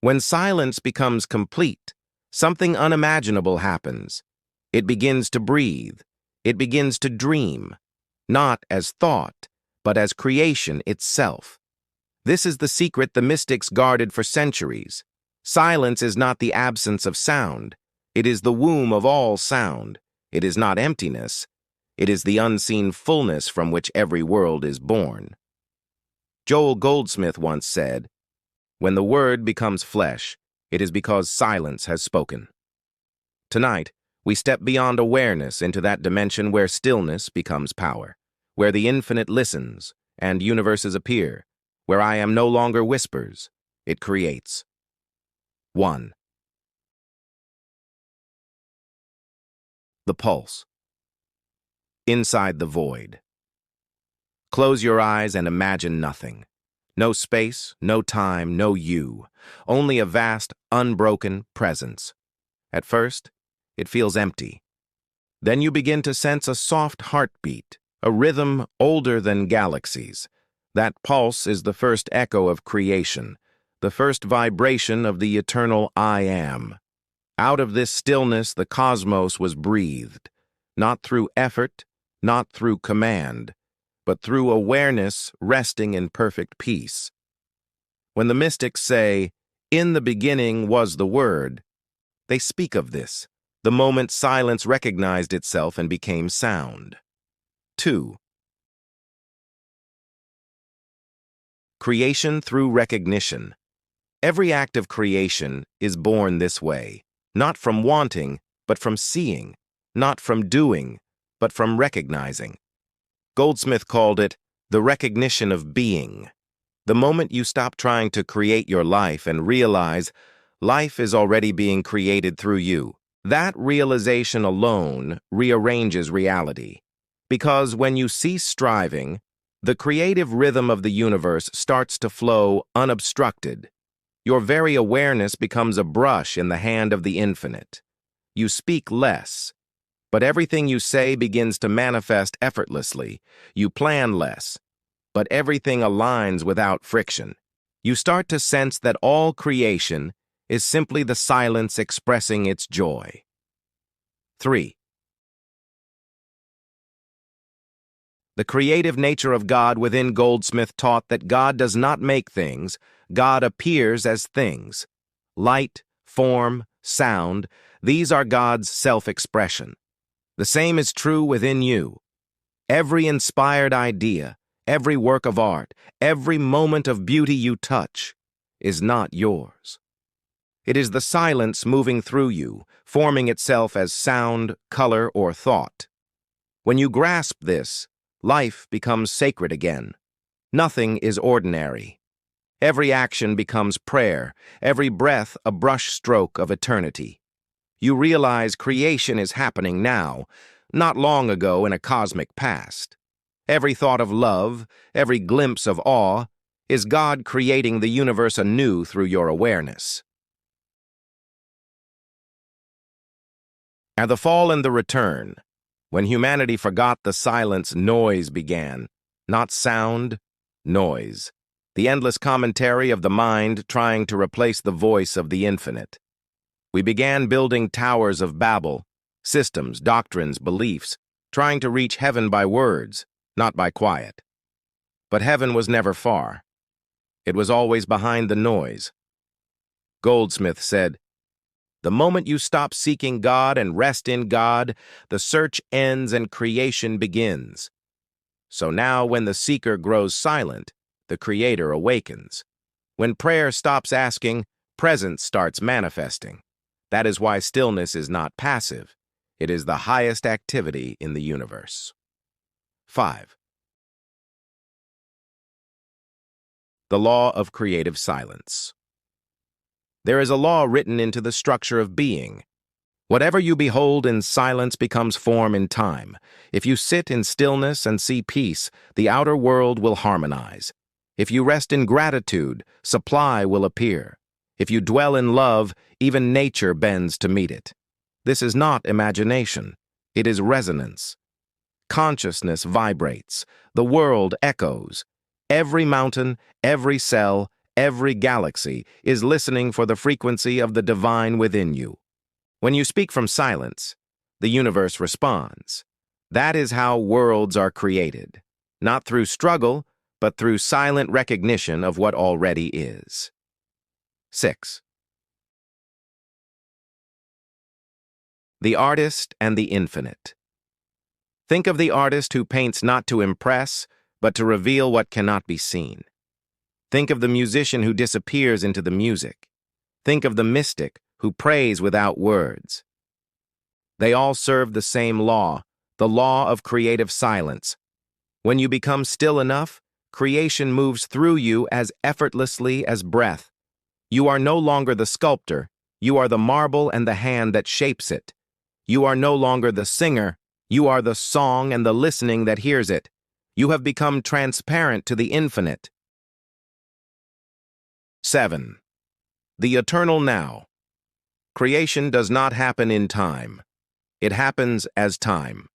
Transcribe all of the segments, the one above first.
When silence becomes complete, something unimaginable happens. It begins to breathe. It begins to dream, not as thought, but as creation itself. This is the secret the mystics guarded for centuries. Silence is not the absence of sound. It is the womb of all sound. It is not emptiness. It is the unseen fullness from which every world is born. Joel Goldsmith once said, "When the word becomes flesh, it is because silence has spoken." Tonight, we step beyond awareness into that dimension where stillness becomes power, where the infinite listens and universes appear, where I am no longer whispers, it creates. 1. The pulse. Inside the void. Close your eyes and imagine nothing. No space, no time, no you. Only a vast, unbroken presence. At first, it feels empty. Then you begin to sense a soft heartbeat, a rhythm older than galaxies. That pulse is the first echo of creation, the first vibration of the eternal I Am. Out of this stillness, the cosmos was breathed, not through effort, not through command, but through awareness resting in perfect peace. When the mystics say, "In the beginning was the Word," they speak of this, the moment silence recognized itself and became sound. 2. Creation through recognition. Every act of creation is born this way, not from wanting, but from seeing, not from doing, but from recognizing. Goldsmith called it the recognition of being. The moment you stop trying to create your life and realize life is already being created through you, that realization alone rearranges reality. Because when you cease striving, the creative rhythm of the universe starts to flow unobstructed. Your very awareness becomes a brush in the hand of the infinite. You speak less, but everything you say begins to manifest effortlessly. You plan less, but everything aligns without friction. You start to sense that all creation is simply the silence expressing its joy. 3. The creative nature of God within Goldsmith taught that God does not make things, God appears as things. Light, form, sound, these are God's self-expression. The same is true within you. Every inspired idea, every work of art, every moment of beauty you touch is not yours. It is the silence moving through you, forming itself as sound, color, or thought. When you grasp this, life becomes sacred again. Nothing is ordinary. Every action becomes prayer, every breath a brushstroke of eternity. You realize creation is happening now, not long ago in a cosmic past. Every thought of love, every glimpse of awe, is God creating the universe anew through your awareness. At the fall and the return, when humanity forgot the silence, noise began. Not sound, noise. The endless commentary of the mind trying to replace the voice of the infinite. We began building towers of Babel, systems, doctrines, beliefs, trying to reach heaven by words, not by quiet. But heaven was never far. It was always behind the noise. Goldsmith said, "The moment you stop seeking God and rest in God, the search ends and creation begins." So now when the seeker grows silent, the Creator awakens. When prayer stops asking, presence starts manifesting. That is why stillness is not passive. It is the highest activity in the universe. 5. The law of creative silence. There is a law written into the structure of being. Whatever you behold in silence becomes form in time. If you sit in stillness and see peace, the outer world will harmonize. If you rest in gratitude, supply will appear. If you dwell in love, even nature bends to meet it. This is not imagination. It is resonance. Consciousness vibrates. The world echoes. Every mountain, every cell, every galaxy, is listening for the frequency of the divine within you. When you speak from silence, the universe responds. That is how worlds are created, not through struggle, but through silent recognition of what already is. 6. The artist and the infinite. Think of the artist who paints not to impress, but to reveal what cannot be seen. Think of the musician who disappears into the music. Think of the mystic who prays without words. They all serve the same law, the law of creative silence. When you become still enough, creation moves through you as effortlessly as breath. You are no longer the sculptor, you are the marble and the hand that shapes it. You are no longer the singer, you are the song and the listening that hears it. You have become transparent to the infinite. 7. The eternal now. Creation does not happen in time. It happens as time.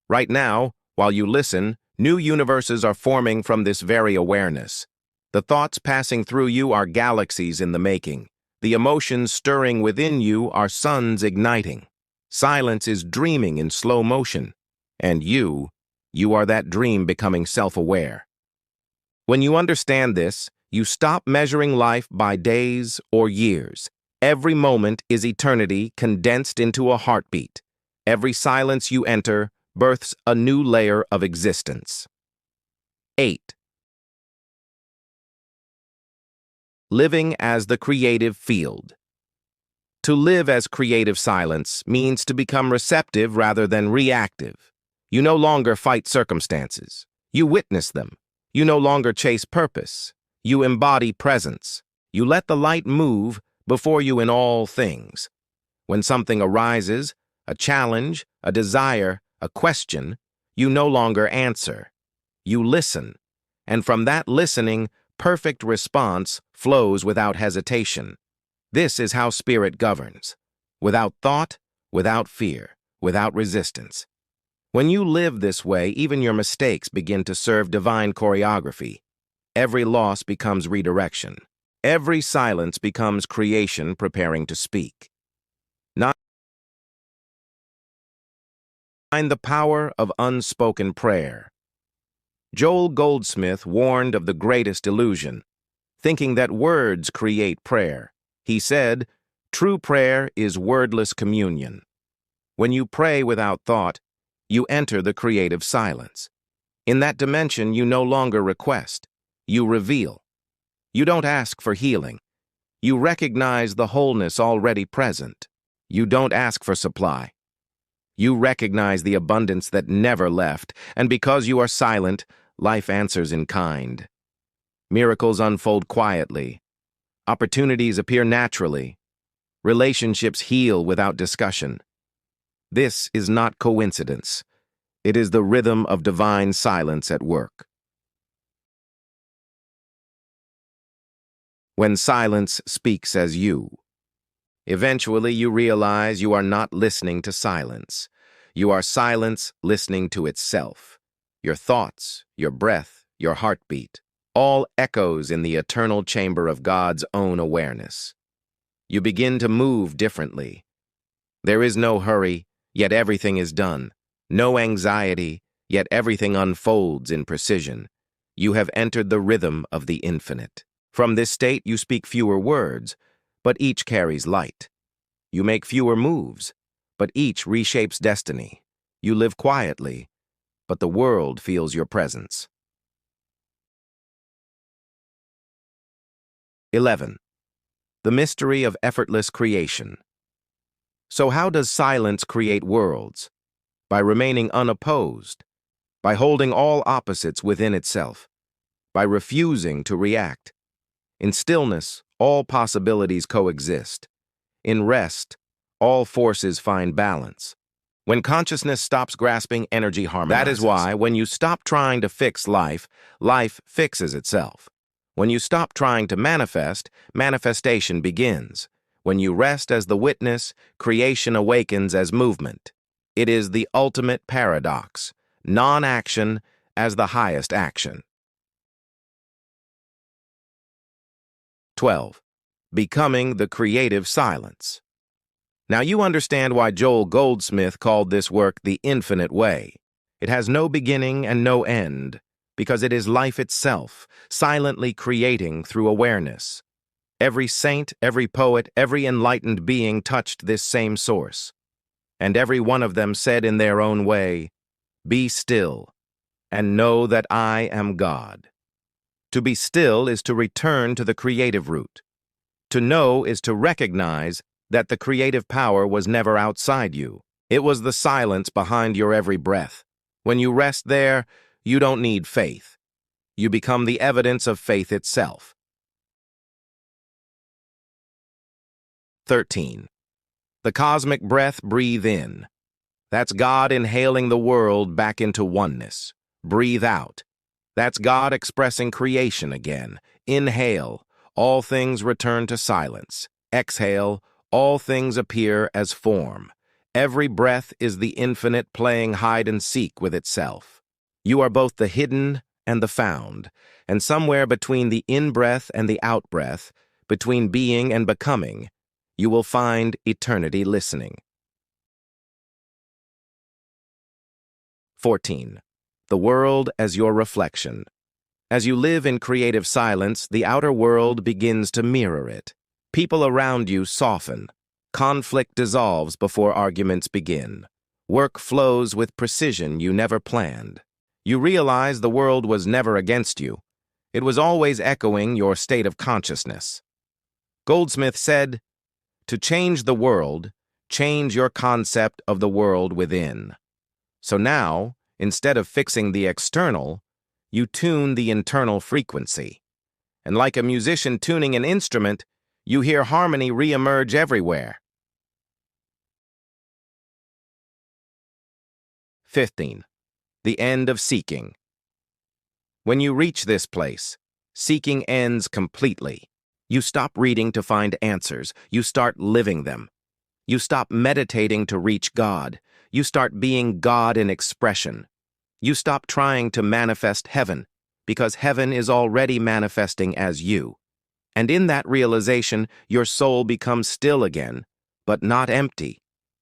Right now, while you listen, new universes are forming from this very awareness. The thoughts passing through you are galaxies in the making. The emotions stirring within you are suns igniting. Silence is dreaming in slow motion. And you are that dream becoming self-aware. When you understand this, you stop measuring life by days or years. Every moment is eternity condensed into a heartbeat. Every silence you enter births a new layer of existence. 8. Living as the creative field. To live as creative silence means to become receptive rather than reactive. You no longer fight circumstances. You witness them. You no longer chase purpose. You embody presence. You let the light move before you in all things. When something arises, a challenge, a desire, a question, you no longer answer. You listen. And from that listening, perfect response flows without hesitation. This is how spirit governs. Without thought, without fear, without resistance. When you live this way, even your mistakes begin to serve divine choreography. Every loss becomes redirection. Every silence becomes creation preparing to speak. 9. The power of unspoken prayer. Joel Goldsmith warned of the greatest illusion, thinking that words create prayer. He said, "True prayer is wordless communion." When you pray without thought, you enter the creative silence. In that dimension, you no longer request. You reveal. You don't ask for healing. You recognize the wholeness already present. You don't ask for supply. You recognize the abundance that never left, and because you are silent, life answers in kind. Miracles unfold quietly. Opportunities appear naturally. Relationships heal without discussion. This is not coincidence. It is the rhythm of divine silence at work. When silence speaks as you. Eventually, you realize you are not listening to silence. You are silence listening to itself. Your thoughts, your breath, your heartbeat, all echoes in the eternal chamber of God's own awareness. You begin to move differently. There is no hurry, yet everything is done. No anxiety, yet everything unfolds in precision. You have entered the rhythm of the infinite. From this state, you speak fewer words, but each carries light. You make fewer moves, but each reshapes destiny. You live quietly, but the world feels your presence. 11. The mystery of effortless creation. So how does silence create worlds? By remaining unopposed, by holding all opposites within itself, by refusing to react. In stillness, all possibilities coexist. In rest, all forces find balance. When consciousness stops grasping, energy harmonizes. That is why, when you stop trying to fix life, life fixes itself. When you stop trying to manifest, manifestation begins. When you rest as the witness, creation awakens as movement. It is the ultimate paradox, non-action as the highest action. 12. Becoming the creative silence. Now you understand why Joel Goldsmith called this work the infinite way. It has no beginning and no end, because it is life itself, silently creating through awareness. Every saint, every poet, every enlightened being touched this same source. And every one of them said in their own way, "Be still, and know that I am God." To be still is to return to the creative root. To know is to recognize that the creative power was never outside you. It was the silence behind your every breath. When you rest there, you don't need faith. You become the evidence of faith itself. 13. The cosmic breath, breathe in. That's God inhaling the world back into oneness. Breathe out. That's God expressing creation again. Inhale, all things return to silence. Exhale, all things appear as form. Every breath is the infinite playing hide and seek with itself. You are both the hidden and the found, and somewhere between the in-breath and the out-breath, between being and becoming, you will find eternity listening. 14. The world as your reflection. As you live in creative silence, the outer world begins to mirror it. People around you soften. Conflict dissolves before arguments begin. Work flows with precision you never planned. You realize the world was never against you. It was always echoing your state of consciousness. Goldsmith said, "To change the world, change your concept of the world within." So now, instead of fixing the external, you tune the internal frequency. And like a musician tuning an instrument, you hear harmony re-emerge everywhere. 15. The end of seeking. When you reach this place, seeking ends completely. You stop reading to find answers. You start living them. You stop meditating to reach God. You start being God in expression. You stop trying to manifest heaven, because heaven is already manifesting as you. And in that realization, your soul becomes still again, but not empty.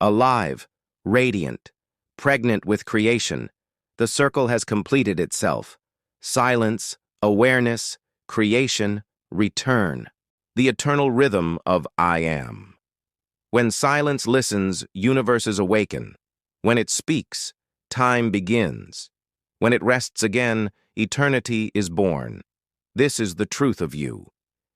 Alive, radiant, pregnant with creation. The circle has completed itself. Silence, awareness, creation, return. The eternal rhythm of I am. When silence listens, universes awaken. When it speaks, time begins. When it rests again, eternity is born. This is the truth of you.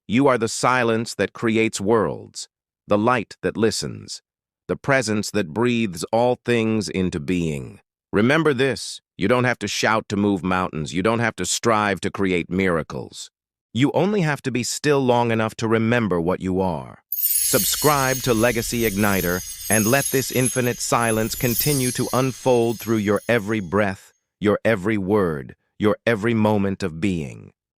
You are the silence that creates worlds, the light that listens, the presence that breathes all things into being. Remember this, you don't have to shout to move mountains. You don't have to strive to create miracles. You only have to be still long enough to remember what you are. Subscribe to Legacy Igniter and let this infinite silence continue to unfold through your every breath, your every word, your every moment of being.